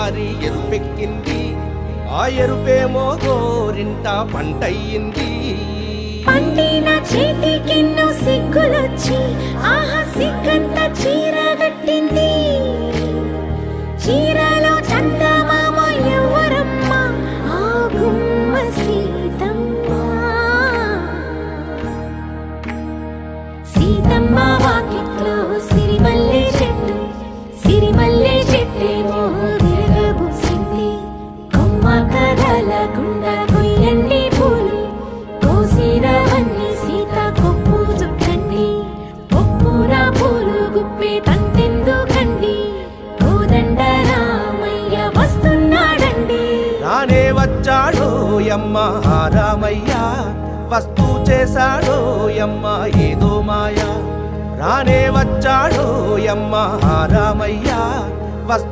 ఒకసారి ఎరుపెక్కింది, ఆ ఎరుపేమో గోరింట పంటయ్యింది. పండిన చేతికెన్నో సిగ్గులొచ్చి ఆహా సిగ్గంత చీరగట్టింది. చీరలో చందమామ ఎవరమ్మ, ఆ గుమ్మ సీతమ్మ. సీతమ్మ వాకిట్లో సిరిమల్లె చెట్టు, సిరిమల్లె చెట్టేమో తిరగబూసింది. కొమ్మ కదలకుండా కొయ్యండి పూలు, కోసిరవన్నీ సీత కొప్పు చుట్టండి. కొప్పున పూలు గుప్పే తంతెందుకండి, కోదండ రామయ్య వస్తున్నాడండి. రానే వచ్చాడో యమ్మ ఆ రామయ్య, వస్తూ చేశాడో యమ్మ ఏదో మాయ. రానే వచ్చాడో యమ్మ ఆ రామయ్య, వస్తూ